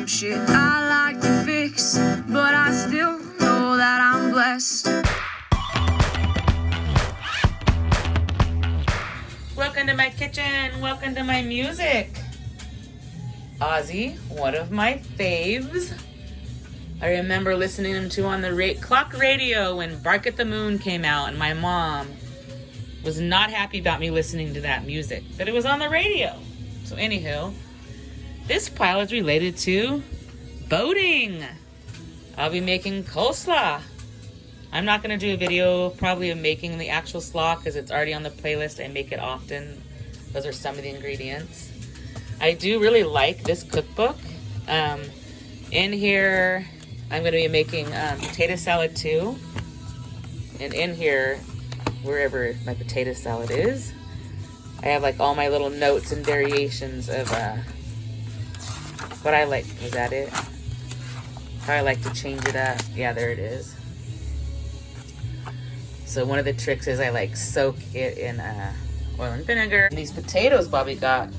some shit I like to fix, but I still know that I'm blessed. Welcome to my kitchen. Welcome to my music. Ozzy, one of my faves. I remember listening to on the clock radio when Bark at the Moon came out, and my mom was not happy about me listening to that music, but it was on the radio. So anywho, this pile is related to boating. I'll be making coleslaw. I'm not going to do a video probably of making the actual slaw because it's already on the playlist. I make it often. Those are some of the ingredients. I do really like this cookbook. In here, I'm going to be making potato salad too. And in here, wherever my potato salad is, I have like all my little notes and variations of what I like. Was that it? How I like to change it up. Yeah, there it is. So one of the tricks is I like soak it in oil and vinegar. These potatoes Bobby got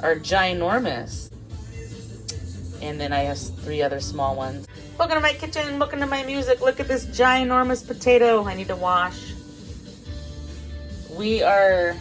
are ginormous. And then I have 3 other small ones. Welcome to my kitchen, welcome to my music. Look at this ginormous potato I need to wash. We are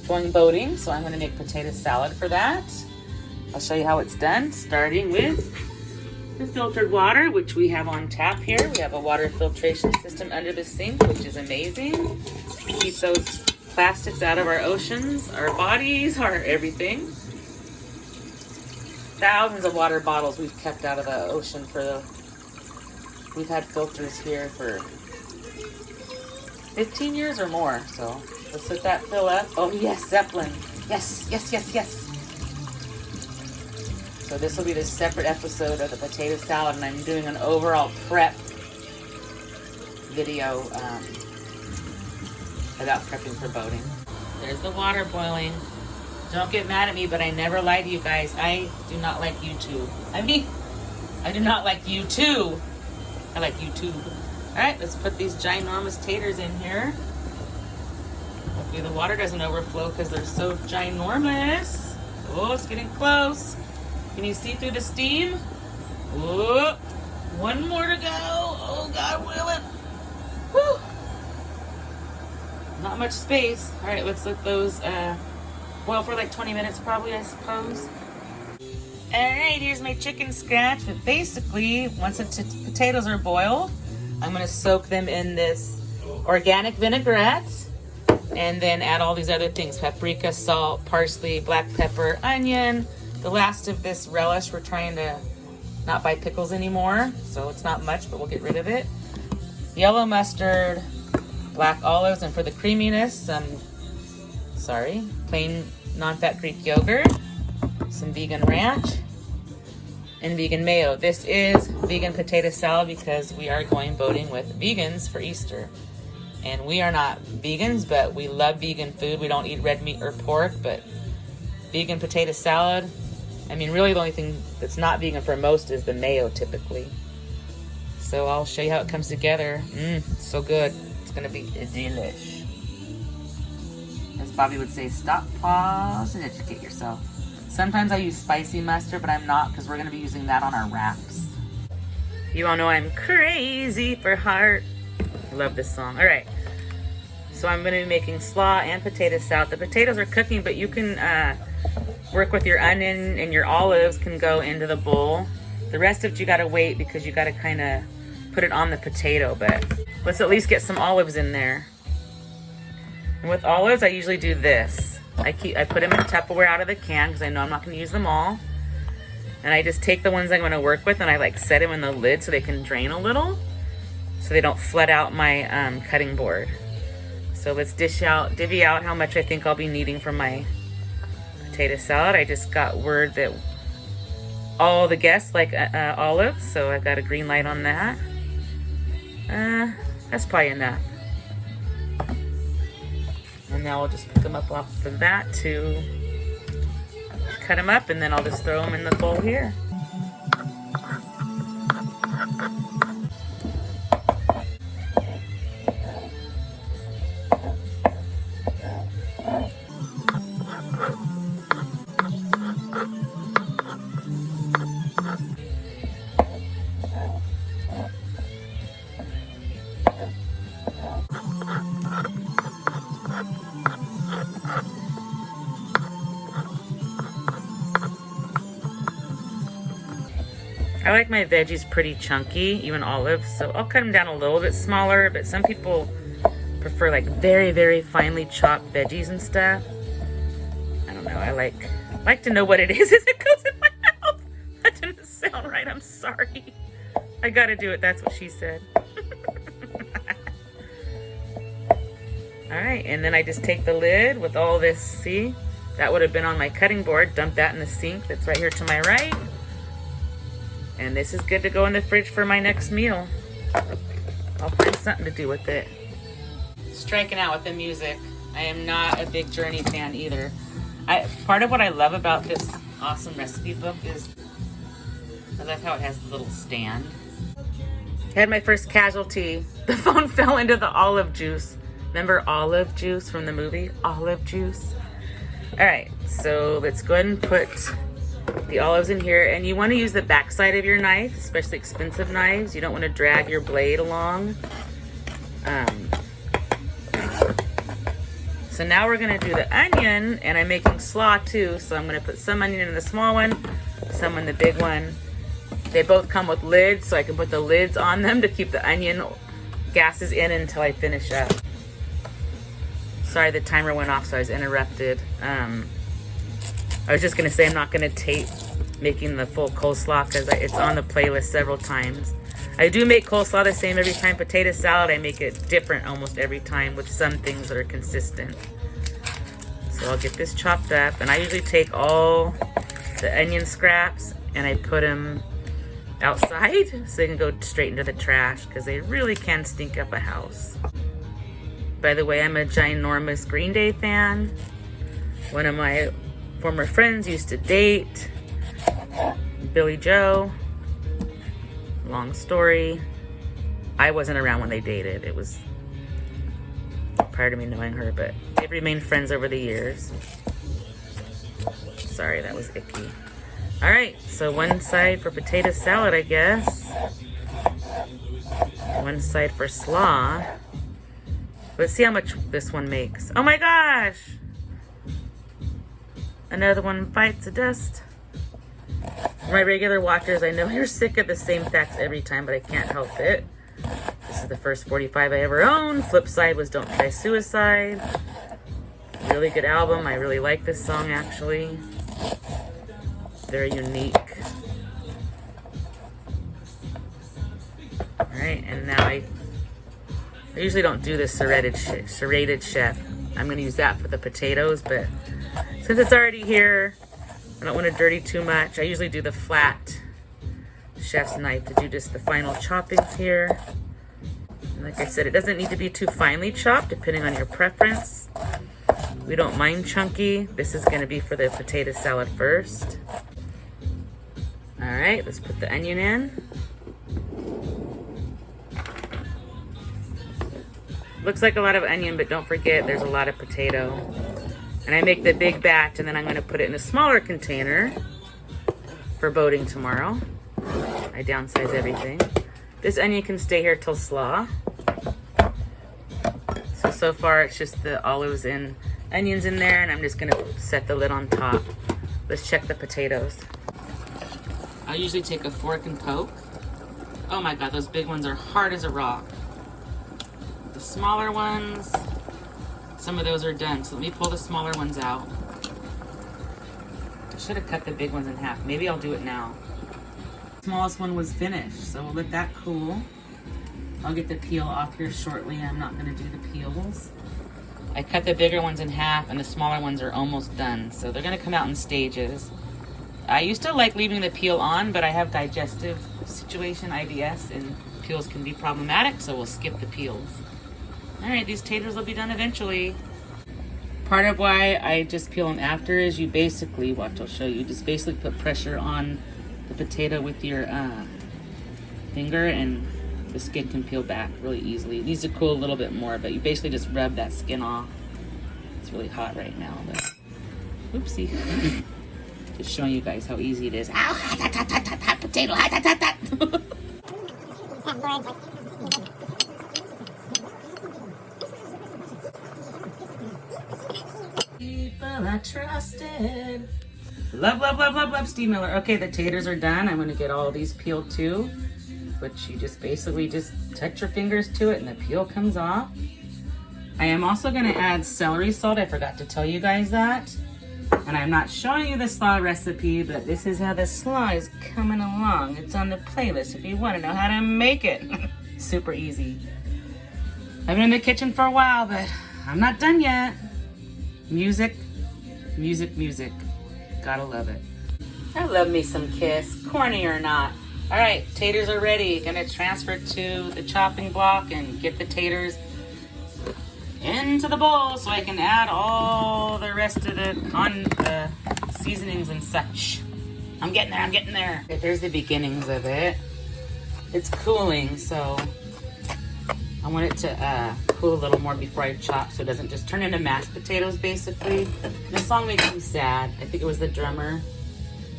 going boating, so I'm going to make potato salad for that. I'll show you how it's done, starting with the filtered water, which we have on tap here. We have a water filtration system under the sink, which is amazing. Keep those plastics out of our oceans, our bodies, our everything. Thousands of water bottles we've kept out of the ocean we've had filters here for 15 years or more. So let's let that fill up. Oh yes, Zeppelin. Yes, yes, yes, yes. So this will be the separate episode of the potato salad, and I'm doing an overall prep video about prepping for boating. There's the water boiling. Don't get mad at me, but I never lie to you guys. I do not like YouTube. I do not like YouTube. I like YouTube. All right, let's put these ginormous taters in here. Hopefully the water doesn't overflow because they're so ginormous. Oh, it's getting close. Can you see through the steam? Oh, one more to go. Oh, God willing. Whew. Not much space. All right, let's let those boil for like 20 minutes probably, I suppose. All right, here's my chicken scratch. But basically, once the potatoes are boiled, I'm going to soak them in this organic vinaigrette and then add all these other things: paprika, salt, parsley, black pepper, onion. The last of this relish, we're trying to not buy pickles anymore, so it's not much, but we'll get rid of it. Yellow mustard, black olives, and for the creaminess, some plain non-fat Greek yogurt, some vegan ranch, and vegan mayo. This is vegan potato salad because we are going boating with vegans for Easter. And we are not vegans, but we love vegan food. We don't eat red meat or pork, but vegan potato salad. I mean, really the only thing that's not vegan for most is the mayo typically. So I'll show you how it comes together. So good. It's gonna be a delish. As Bobby would say, stop, pause, and educate yourself. Sometimes I use spicy mustard, but I'm not because we're gonna be using that on our wraps. You all know I'm crazy for heart. I love this song. All right. So I'm gonna be making slaw and potato salad. The potatoes are cooking, but you can work with your onion, and your olives can go into the bowl. The rest of it you gotta wait because you gotta kind of put it on the potato, but let's at least get some olives in there. And with olives, I usually do this. I put them in Tupperware out of the can because I know I'm not gonna use them all. And I just take the ones I'm gonna work with and I like set them in the lid so they can drain a little, so they don't flood out my cutting board. So let's divvy out how much I think I'll be needing for my potato salad. I just got word that all the guests like olives, so I got a green light on that. That's probably enough. And now I'll just pick them up off of that to cut them up, and then I'll just throw them in the bowl here. I like my veggies pretty chunky, even olives, so I'll cut them down a little bit smaller, but some people prefer like very, very finely chopped veggies and stuff. I don't know, I like to know what it is as it goes in my mouth. That didn't sound right, I'm sorry. I gotta do it, that's what she said. All right, and then I just take the lid with all this, see? That would have been on my cutting board, dump that in the sink that's right here to my right. And this is good to go in the fridge for my next meal. I'll find something to do with it. Striking out with the music. I am not a big Journey fan either. Part of what I love about this awesome recipe book is I love how it has a little stand. I had my first casualty. The phone fell into the olive juice. Remember olive juice from the movie? Olive juice. All right, so let's go ahead and put the olives in here. And you want to use the back side of your knife, especially expensive knives. You don't want to drag your blade along. So now we're going to do the onion, and I'm making slaw too. So I'm going to put some onion in the small one, some in the big one. They both come with lids, so I can put the lids on them to keep the onion gases in until I finish up. Sorry, the timer went off, so I was interrupted. I was just gonna say I'm not gonna tape making the full coleslaw because it's on the playlist several times. I do make coleslaw the same every time. Potato salad, I make it different almost every time with some things that are consistent. So I'll get this chopped up, and I usually take all the onion scraps and I put them outside so they can go straight into the trash because they really can stink up a house. By the way, I'm a ginormous Green Day fan. One of my former friends used to date Billy Joe. Long story. I wasn't around when they dated. It was prior to me knowing her, but they've remained friends over the years. Sorry, that was icky. All right, so one side for potato salad, I guess. One side for slaw. Let's see how much this one makes. Oh my gosh! Another one bites the dust. For my regular watchers, I know you're sick of the same facts every time, but I can't help it. This is the first 45 I ever owned. Flip side was Don't Try Suicide. Really good album. I really like this song, actually. Very unique. Alright, and now I usually don't do this serrated chef. I'm going to use that for the potatoes, but since it's already here, I don't want to dirty too much. I usually do the flat chef's knife to do just the final choppings here. And like I said, it doesn't need to be too finely chopped, depending on your preference. We don't mind chunky. This is going to be for the potato salad first. All right, let's put the onion in. Looks like a lot of onion, but don't forget there's a lot of potato. And I make the big batch, and then I'm going to put it in a smaller container for boating tomorrow. I downsize everything. This onion can stay here till slaw. So far it's just the olives and onions in there, and I'm just going to set the lid on top. Let's check the potatoes. I usually take a fork and poke. Oh my God, those big ones are hard as a rock. The smaller ones, some of those are done, so let me pull the smaller ones out. I should have cut the big ones in half. Maybe I'll do it now. The smallest one was finished, so we'll let that cool. I'll get the peel off here shortly. I'm not going to do the peels. I cut the bigger ones in half, and the smaller ones are almost done, so they're going to come out in stages. I used to like leaving the peel on, but I have digestive situation, IBS, and peels can be problematic, so we'll skip the peels. All right, these taters will be done eventually. Part of why I just peel them after is you basically, watch, I'll show you, just basically put pressure on the potato with your finger, and the skin can peel back really easily. It needs to cool a little bit more, but you basically just rub that skin off. It's really hot right now, but oopsie. Just showing you guys how easy it is. Ow, hot, hot, hot, hot, hot, hot, potato, hot, hot, hot, hot. People I trusted Love, love, love, love, love Steve Miller. Okay, the taters are done. I'm gonna get all these peeled too, which you just basically just touch your fingers to it and the peel comes off. I am also gonna add celery salt. I forgot to tell you guys that. And I'm not showing you the slaw recipe, but this is how the slaw is coming along. It's on the playlist if you wanna know how to make it. Super easy. I've been in the kitchen for a while, but I'm not done yet. Music, music, music. Gotta love it. I love me some Kiss, corny or not. All right, taters are ready. Gonna transfer to the chopping block and get the taters into the bowl so I can add all the rest of the seasonings and such. I'm getting there. Okay, there's the beginnings of it. It's cooling, so I want it to cool a little more before I chop so it doesn't just turn into mashed potatoes, basically. This song makes me sad. I think it was the drummer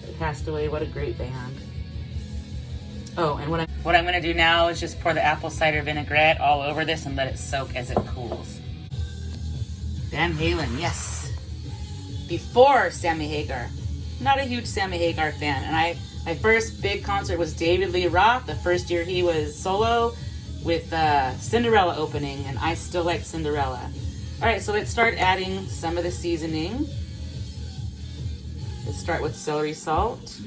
that passed away. What a great band. Oh, and what I'm gonna do now is just pour the apple cider vinaigrette all over this and let it soak as it cools. Van Halen, yes. Before Sammy Hagar. Not a huge Sammy Hagar fan. And my first big concert was David Lee Roth, the first year he was solo, with Cinderella opening, and I still like Cinderella. All right, so let's start adding some of the seasoning. Let's start with celery salt.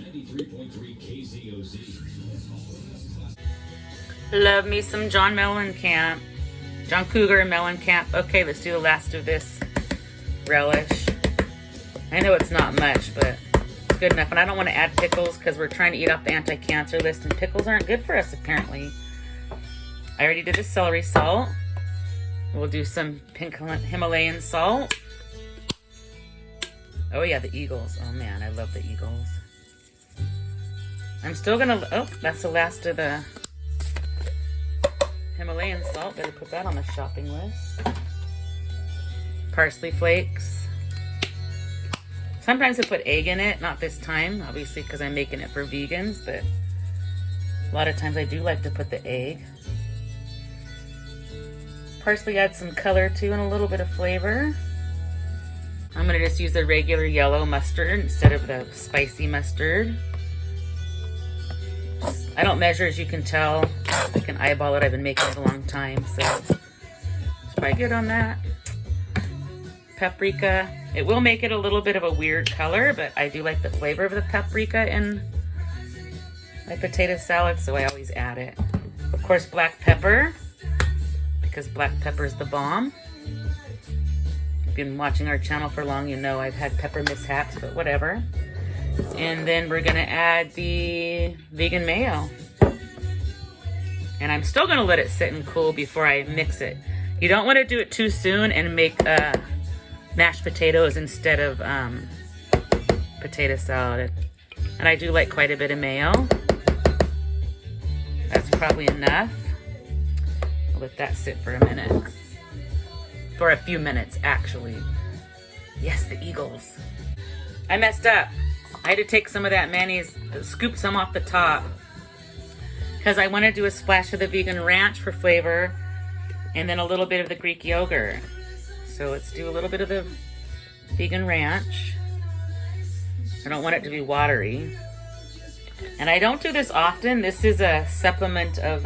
Love me some John Mellencamp. John Cougar and Mellencamp. Okay, let's do the last of this relish. I know it's not much, but it's good enough. And I don't want to add pickles because we're trying to eat off the anti-cancer list, and pickles aren't good for us, apparently. I already did the celery salt. We'll do some pink Himalayan salt. Oh yeah, the Eagles. Oh man, I love the Eagles. I'm still gonna, oh, that's the last of the Himalayan salt. Better put that on the shopping list. Parsley flakes. Sometimes I put egg in it, not this time, obviously because I'm making it for vegans, but a lot of times I do like to put the egg. Parsley adds some color too and a little bit of flavor. I'm gonna just use the regular yellow mustard instead of the spicy mustard. I don't measure, as you can tell. I can eyeball it. I've been making it a long time, so it's probably good on that. Paprika. It will make it a little bit of a weird color, but I do like the flavor of the paprika in my potato salad, so I always add it. Of course, black pepper, because black pepper is the bomb. If you've been watching our channel for long, you know I've had pepper mishaps, but whatever. And then we're gonna add the vegan mayo. And I'm still gonna let it sit and cool before I mix it. You don't wanna do it too soon and make mashed potatoes instead of potato salad. And I do like quite a bit of mayo. That's probably enough. I'll let that sit for a minute. For a few minutes, actually. Yes, the Eagles. I messed up. I had to take some of that mayonnaise, scoop some off the top, because I want to do a splash of the vegan ranch for flavor, and then a little bit of the Greek yogurt. So let's do a little bit of the vegan ranch. I don't want it to be watery. And I don't do this often. This is a supplement of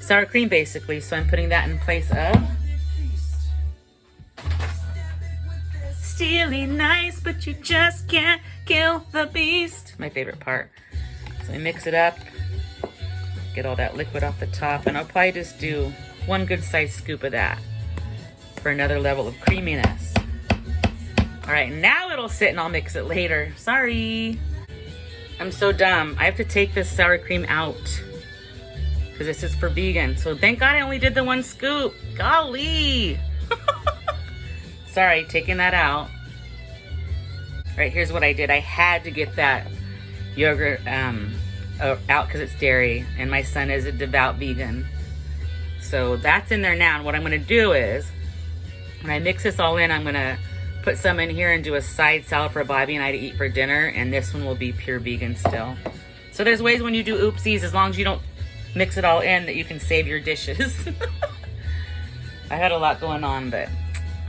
sour cream, basically. So I'm putting that in place of Steely nice, but you just can't kill the beast. My favorite part. So I mix it up, get all that liquid off the top, and I'll probably just do one good sized scoop of that for another level of creaminess. All right, now it'll sit and I'll mix it later. Sorry. I'm so dumb. I have to take this sour cream out because this is for vegan. So thank God I only did the one scoop. Golly. Sorry, taking that out. All right, here's what I did. I had to get that yogurt out because it's dairy, and my son is a devout vegan. So that's in there now, and what I'm gonna do is, when I mix this all in, I'm gonna put some in here and do a side salad for Bobby and I to eat for dinner, and this one will be pure vegan still. So there's ways when you do oopsies, as long as you don't mix it all in, that you can save your dishes. I had a lot going on, but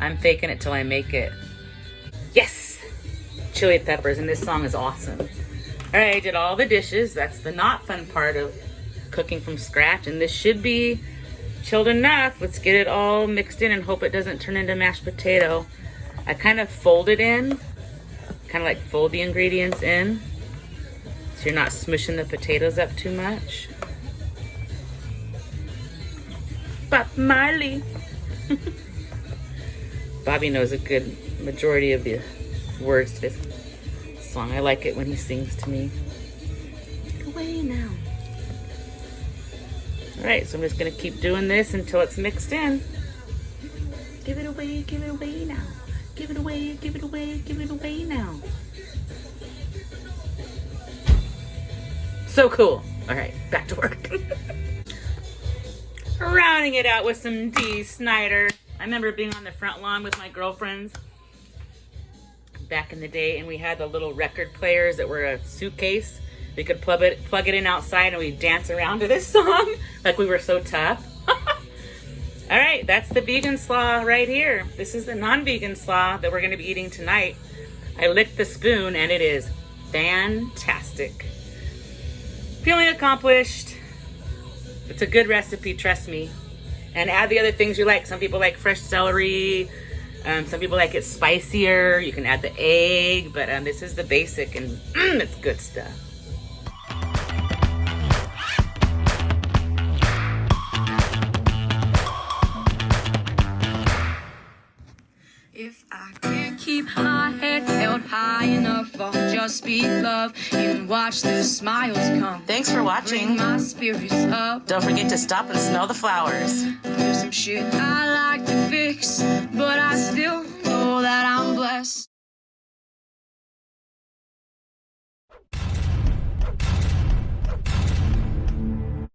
I'm faking it till I make it. Yes! Chili peppers, and this song is awesome. All right, I did all the dishes. That's the not fun part of cooking from scratch, and this should be chilled enough. Let's get it all mixed in and hope it doesn't turn into mashed potato. I kind of fold it in, kind of like fold the ingredients in, so you're not smushing the potatoes up too much. Bob Marley. Bobby knows a good majority of the words to this song. I like it when he sings to me. Get away now. All right, so I'm just gonna keep doing this until it's mixed in. Give it away now. Give it away, give it away, give it away now. So cool. All right, back to work. Rounding it out with some Dee Snider. I remember being on the front lawn with my girlfriends back in the day, and we had the little record players that were a suitcase. We could plug it in outside, and we'd dance around to this song like we were so tough. All right, that's the vegan slaw right here. This is the non-vegan slaw that we're going to be eating tonight. I licked the spoon, and it is fantastic. Feeling accomplished. It's a good recipe, trust me. And add the other things you like. Some people like fresh celery. Some people like it spicier. You can add the egg, but this is the basic, and it's good stuff. If I can't keep my head held high enough, I'll just speak love and watch the smiles come. Thanks for watching. Bring my spirits up. Don't forget to stop and smell the flowers. There's some shit